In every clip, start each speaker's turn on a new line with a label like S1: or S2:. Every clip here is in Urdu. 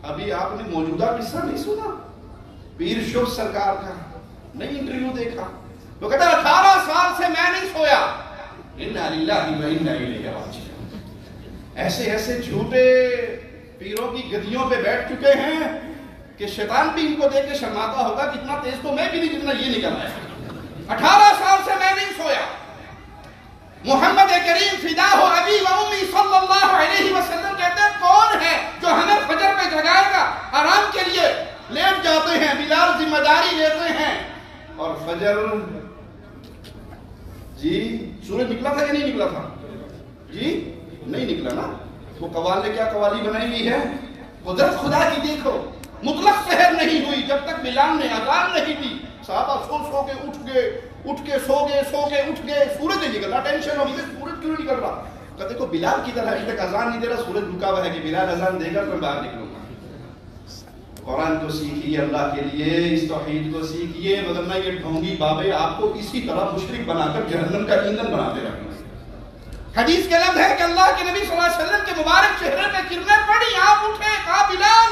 S1: ابھی آپ نے موجودہ قصہ نہیں سنا پیر شوق سرکار کا؟ نہیں انٹرویو دیکھا؟ وہ کہتا 18 سال سے میں نہیں سویا. انا للہ و انا الیہ راجعون. ایسے ایسے جھوٹے پیروں کی گدیوں پہ بیٹھ چکے ہیں کہ شیطان بھی ان کو دیکھ کے شرماتا ہوگا کہ اتنا تیز تو میں بھی نہیں جتنا یہ نکل رہا ہے. 18 سال سے میں نہیں سویا. محمد کریم فدا ہو ابی و امی صلی اللہ علیہ وسلم کہتے ہیں کون ہے جو ہمیں فجر پہ جگائے گا؟ آرام کے لیے لیٹ جاتے ہیں، بلال ذمہ داری لیتے ہیں. اور فجر جی سورج نکلا تھا یا نہیں نکلا تھا؟ جی نہیں نکلا نا. وہ قوال نے کیا قوالی بنائی ہوئی ہے؟ قدرت خدا کی دیکھو. مطلق سحر نہیں ہوئی جب تک بلال نے اذان نہیں دی. صحابہ سو کے اٹھ کے سو گئے اٹھ گئے. سورج نہیں نکل رہا. ٹینشن ہو گئی سورج کیوں نہیں نکل رہا؟ کہتے کو بلال کی طرح ابھی تک اذان نہیں دے رہا، سورج رکا ہوا ہے کہ بلال اذان دے گا تو میں باہر نکلوں گا. قرآن کو سیکھیے اللہ کے لیے، اس توحید کو سیکھیے، ورنہ یہ ڈھونگی بابے آپ کو اسی طرح مشرک بنا کر جہنم کا ایندھن بناتے رکھیں. حدیث کے لفظ ہے کہ اللہ کے نبی صلی اللہ علیہ وسلم کے مبارک چہرے پہ کرنیں پڑی. آپ اٹھے، کہا بلال.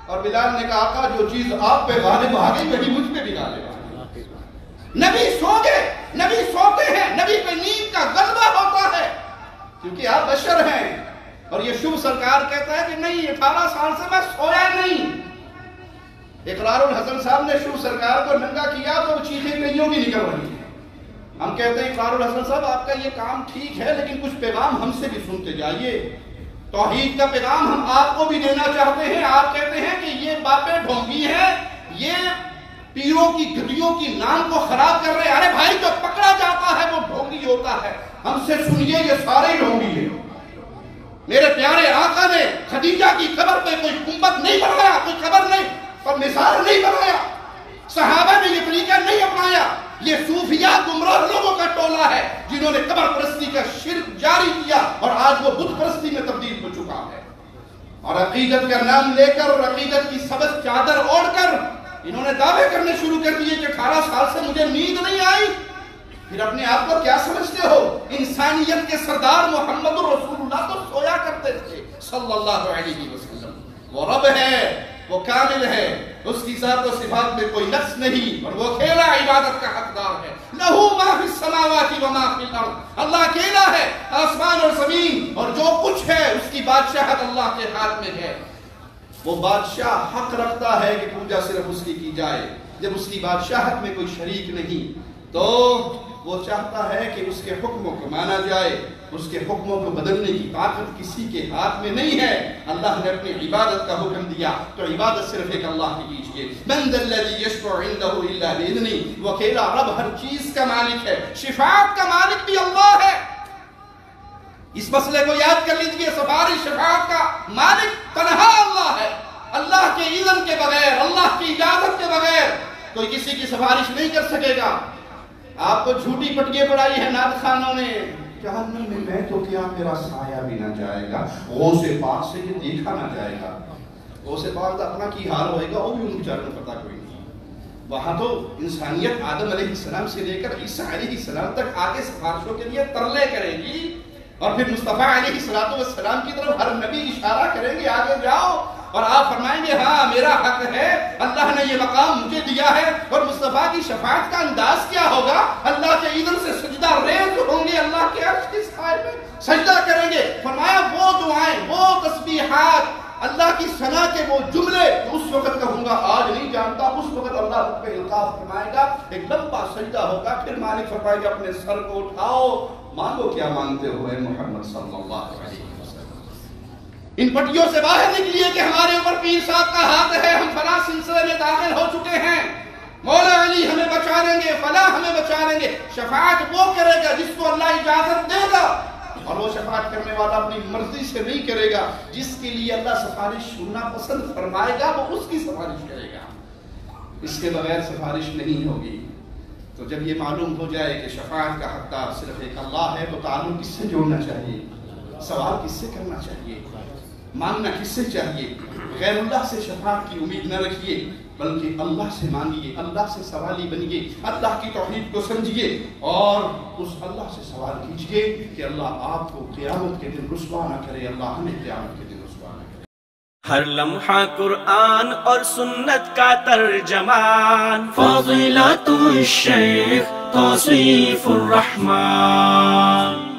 S1: اور بلال نے کہا آقا جو چیز آپ پہ غالب آ گئی وہی مجھ پہ بھی غالب آ گئی. نبی سو گئے، نبی سوتے ہیں، نبی پہ نیند کا غلبہ ہوتا ہے کیونکہ آپ بشر ہیں. اور یہ شبھ سرکار کہتا ہے کہ نہیں 18 سال سے میں سویا نہیں. اقرار الحسن صاحب نے شبھ سرکار کو ننگا کیا تو وہ چیخیں کئیوں کی نکل رہی ہیں. ہم کہتے ہیں اقرار الحسن صاحب آپ کا یہ کام ٹھیک ہے لیکن کچھ پیغام ہم سے بھی سنتے جائیے. توحید کا پیغام ہم آپ کو بھی دینا چاہتے ہیں. آپ کہتے ہیں کہ یہ باتیں ڈھونگی ہیں، یہ پیروں کی گدیوں کی نام کو خراب کر رہے ہیں. ارے بھائی جو پکڑا جاتا ہے وہ ڈھونگی ہوتا ہے. ہم سے سنیے یہ سارے ڈھونگی ہیں. میرے پیارے آقا نے خدیجہ کی قبر پہ کوئی گنبد نہیں بنایا، کوئی قبر نہیں اور مزار نہیں بنایا. صحابہ نے یہ طریقہ نہیں اپنایا. یہ صوفیہ گمراہ لوگوں کا ٹولہ ہے جنہوں نے قبر پرستی کا شرک جاری کیا اور آج وہ بت پرستی میں تبدیل ہو چکا ہے. اور عقیدت کا نام لے کر اور عقیدت کی سبز چادر اوڑھ کر انہوں نے دعوے کرنے شروع کر دیے کہ 18 سال سے مجھے نیند نہیں آئی. پھر اپنے آپ کو کیا سمجھتے ہو؟ انسانیت کے سردار محمد رسول اللہ تو سویا کرتے تھے صلی اللہ علیہ وسلم. وہ رب ہے، وہ کامل ہے، اس کی ذات و صفات میں کوئی نقص نہیں اور وہ اکیلا عبادت کا حقدار ہے. لہو ما فی السماوات و ما فی الارض. اللہ اکیلا ہے آسمان اور زمین اور جو کچھ ہے اس کی بادشاہت اللہ کے ہاتھ میں ہے. وہ بادشاہ حق رکھتا ہے کہ پوجا صرف اس کی جائے. جب اس کی بادشاہت میں کوئی شریک نہیں تو وہ چاہتا ہے کہ اس کے حکموں کو مانا جائے. اس کے حکموں کو بدلنے کی طاقت کسی کے ہاتھ میں نہیں ہے. اللہ نے اپنی عبادت کا حکم دیا تو عبادت صرف ایک اللہ کی کیجیے. من ذا الذی یشفع عنده الا باذنہ. وہ اکیلا رب ہر چیز کا مالک ہے. شفاعت کا مالک بھی اللہ ہے. اس مسئلے کو یاد کر لیجئے. سفارش شفاعت کا مالک تنہا اللہ ہے. اللہ کے اذن کے بغیر، اللہ کی اجازت کے بغیر کوئی کسی کی سفارش نہیں کر سکے گا. آپ کو جھوٹی پٹیاں پڑھائی ہیں نعت خانوں نے. جہنم میں تو کیا میرا سایہ بھی نہ جائے گا، غوث پاک سے یہ دیکھا نہ جائے گا. غوث پاک اپنا کی حال ہوئے گا وہ بھی ان بیچاروں کو پتا کوئی نہیں. وہاں تو انسانیت آدم علیہ السلام سے لے کر عیسیٰ علیہ السلام تک آگے سفارشوں کے لیے ترلے کرے گی اور پھر مصطفیٰ علیہ السلام کی طرف ہر نبی اشارہ کریں گے آگے جاؤ. اور آپ فرمائیں گے ہاں میرا حق ہے، اللہ نے یہ مقام مجھے دیا ہے. اور مصطفیٰ کی شفاعت کا انداز کیا ہوگا؟ اللہ کے اذن سے سجدہ ریز ہوں گے، اللہ کے عرش کی سائے میں سجدہ کریں گے. فرمایا وہ دعائیں، وہ تسبیحات، اللہ کی ثنا کے وہ جملے اس وقت کہوں گا آج نہیں جانتا. اس وقت اللہ پہ القاف فرمائے گا، ایک لمبا سجدہ ہوگا. پھر مالک فرمائے گا اپنے سر کو اٹھاؤ، مانگو کیا مانگتے ہوئے محمد صلی اللہ علیہ وسلم. ان پٹیوں سے باہر نکلیے کہ ہمارے اوپر پیر صاحب کا ہاتھ ہے، ہم فلاں سلسلے میں داخل ہو چکے ہیں، مولا علی ہمیں بچا لیں گے، فلاں ہمیں بچا لیں گے. شفاعت وہ کرے گا جس کو اللہ اجازت دے گا. اور وہ شفاعت کرنے والا اپنی مرضی سے نہیں کرے گا. جس کے لیے اللہ سفارش سننا پسند فرمائے گا وہ اس کی سفارش کرے گا. اس کے بغیر سفارش نہیں ہوگی. تو جب یہ معلوم ہو جائے کہ شفاعت کا حقدار صرف ایک اللہ ہے تو تعلق کس سے جوڑنا چاہیے؟ سوال کس سے کرنا چاہیے؟ مانگنا کس سے چاہیے؟ غیر اللہ سے شفاعت کی امید نہ رکھیے بلکہ اللہ سے مانگیے، اللہ سے سوالی بنیے، اللہ کی توحید کو سمجھیے اور اس اللہ سے سوال کیجیے کہ اللہ آپ کو قیامت کے دن رسوا نہ کرے. اللہ ہمیں قیامت کے دن
S2: ہر لمحہ قرآن اور سنت کا ترجمان، فاضلۃ الشیخ توصیف الرحمان۔